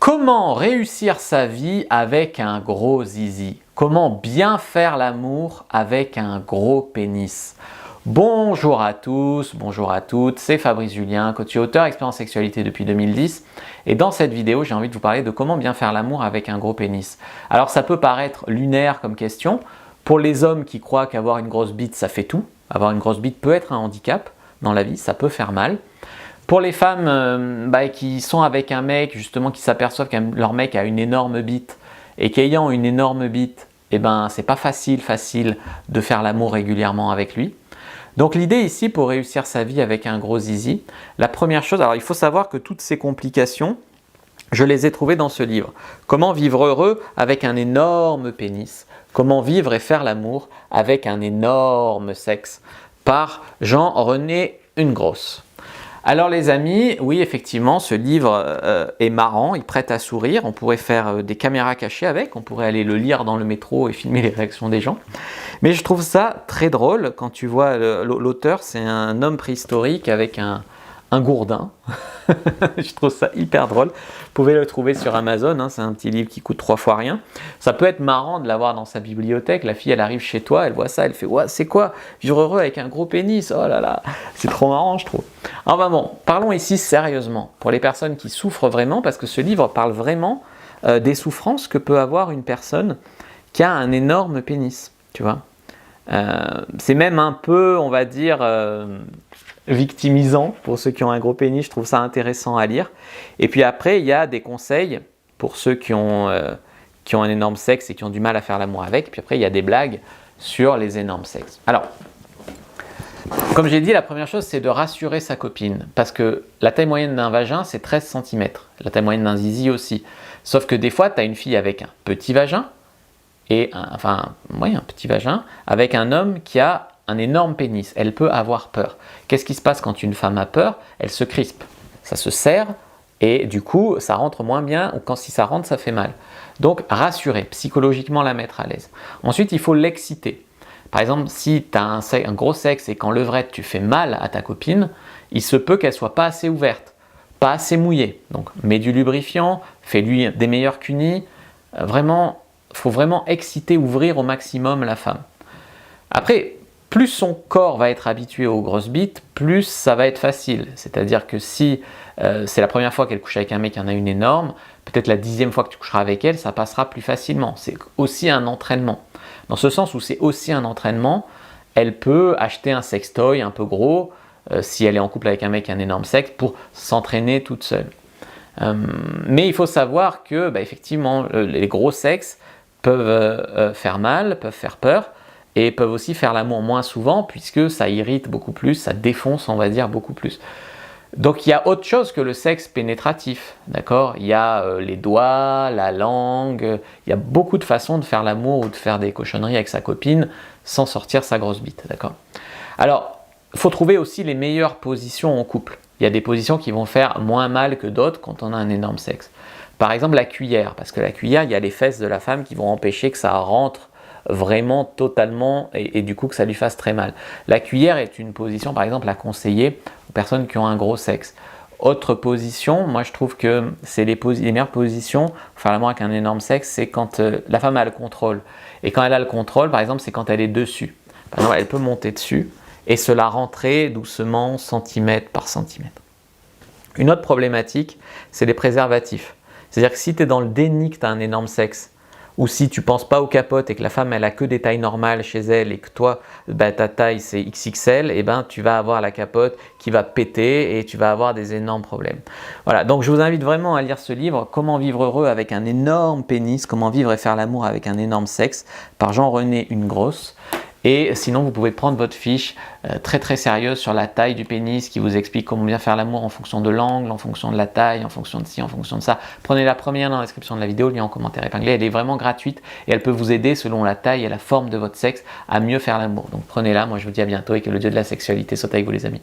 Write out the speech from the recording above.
Comment réussir sa vie avec un gros zizi? Comment bien faire l'amour avec un gros pénis? Bonjour à tous, bonjour à toutes, c'est Fabrice Julien, coach et auteur, expert en sexualité depuis 2010. Et dans cette vidéo, j'ai envie de vous parler de comment bien faire l'amour avec un gros pénis. Alors ça peut paraître lunaire comme question. Pour les hommes qui croient qu'avoir une grosse bite, ça fait tout. Avoir une grosse bite peut être un handicap dans la vie, ça peut faire mal. Pour les femmes qui sont avec un mec, justement, qui s'aperçoivent que leur mec a une énorme bite et qu'ayant une énorme bite, c'est pas facile de faire l'amour régulièrement avec lui. Donc l'idée ici pour réussir sa vie avec un gros zizi, la première chose, alors il faut savoir que toutes ces complications, je les ai trouvées dans ce livre. Comment vivre heureux avec un énorme pénis? Comment vivre et faire l'amour avec un énorme sexe? Par Jean-René Ungross. Alors les amis, oui effectivement ce livre est marrant, il prête à sourire, on pourrait faire des caméras cachées avec, on pourrait aller le lire dans le métro et filmer les réactions des gens. Mais je trouve ça très drôle quand tu vois l'auteur, c'est un homme préhistorique avec un gourdin. Je trouve ça hyper drôle. Vous pouvez le trouver sur Amazon, hein, c'est un petit livre qui coûte 3 fois rien. Ça peut être marrant de l'avoir dans sa bibliothèque. La fille, elle arrive chez toi, elle voit ça, elle fait ouais, c'est quoi? Vivre heureux avec un gros pénis, oh là là, c'est trop marrant, je trouve. Enfin bon, parlons ici sérieusement pour les personnes qui souffrent vraiment, parce que ce livre parle vraiment des souffrances que peut avoir une personne qui a un énorme pénis, tu vois. C'est même un peu, on va dire, victimisant pour ceux qui ont un gros pénis, je trouve ça intéressant à lire. Et puis après, il y a des conseils pour ceux qui ont un énorme sexe et qui ont du mal à faire l'amour avec. Puis après, il y a des blagues sur les énormes sexes. Alors, comme j'ai dit, la première chose, c'est de rassurer sa copine. Parce que la taille moyenne d'un vagin, c'est 13 cm. La taille moyenne d'un zizi aussi. Sauf que des fois, tu as une fille avec un petit vagin, un petit vagin, avec un homme qui a un énorme pénis. Elle peut avoir peur. Qu'est-ce qui se passe quand une femme a peur? Elle se crispe, ça se serre et du coup ça rentre moins bien, ou si ça rentre ça fait mal. Donc rassurer, psychologiquement la mettre à l'aise. Ensuite il faut l'exciter. Par exemple si tu as un gros sexe et qu'en levrette tu fais mal à ta copine, il se peut qu'elle soit pas assez ouverte, pas assez mouillée. Donc mets du lubrifiant, fais-lui des meilleurs cunis. Vraiment, faut vraiment exciter, ouvrir au maximum la femme. Après, plus son corps va être habitué aux grosses bites, plus ça va être facile. C'est-à-dire que si c'est la première fois qu'elle couche avec un mec qui en a une énorme, peut-être la 10e fois que tu coucheras avec elle, ça passera plus facilement. C'est aussi un entraînement. Dans ce sens où c'est aussi un entraînement, elle peut acheter un sextoy un peu gros, si elle est en couple avec un mec qui a un énorme sexe, pour s'entraîner toute seule. Mais il faut savoir que, effectivement, les gros sexes peuvent faire mal, peuvent faire peur, et peuvent aussi faire l'amour moins souvent puisque ça irrite beaucoup plus, ça défonce on va dire beaucoup plus. Donc il y a autre chose que le sexe pénétratif, d'accord? Il y a les doigts, la langue, il y a beaucoup de façons de faire l'amour ou de faire des cochonneries avec sa copine sans sortir sa grosse bite, d'accord? Alors, il faut trouver aussi les meilleures positions en couple. Il y a des positions qui vont faire moins mal que d'autres quand on a un énorme sexe. Par exemple la cuillère, parce que la cuillère, il y a les fesses de la femme qui vont empêcher que ça rentre vraiment totalement et du coup que ça lui fasse très mal. La cuillère est une position par exemple à conseiller aux personnes qui ont un gros sexe. Autre position, moi je trouve que c'est les meilleures positions pour faire l'amour avec un énorme sexe, c'est quand la femme a le contrôle. Et quand elle a le contrôle, par exemple, c'est quand elle est dessus. Par exemple, elle peut monter dessus et se la rentrer doucement, centimètre par centimètre. Une autre problématique, c'est les préservatifs. C'est-à-dire que si tu es dans le déni que tu as un énorme sexe, ou si tu ne penses pas aux capotes et que la femme elle a que des tailles normales chez elle et que toi ta taille c'est XXL, tu vas avoir la capote qui va péter et tu vas avoir des énormes problèmes. Voilà, donc je vous invite vraiment à lire ce livre, Comment vivre heureux avec un énorme pénis, comment vivre et faire l'amour avec un énorme sexe, par Jean-René Ungross. Et sinon, vous pouvez prendre votre fiche très très sérieuse sur la taille du pénis qui vous explique comment bien faire l'amour en fonction de l'angle, en fonction de la taille, en fonction de ci, en fonction de ça. Prenez la première dans la description de la vidéo, lien en commentaire épinglé. Elle est vraiment gratuite et elle peut vous aider selon la taille et la forme de votre sexe à mieux faire l'amour. Donc prenez-la, moi je vous dis à bientôt et que le dieu de la sexualité soit avec vous les amis.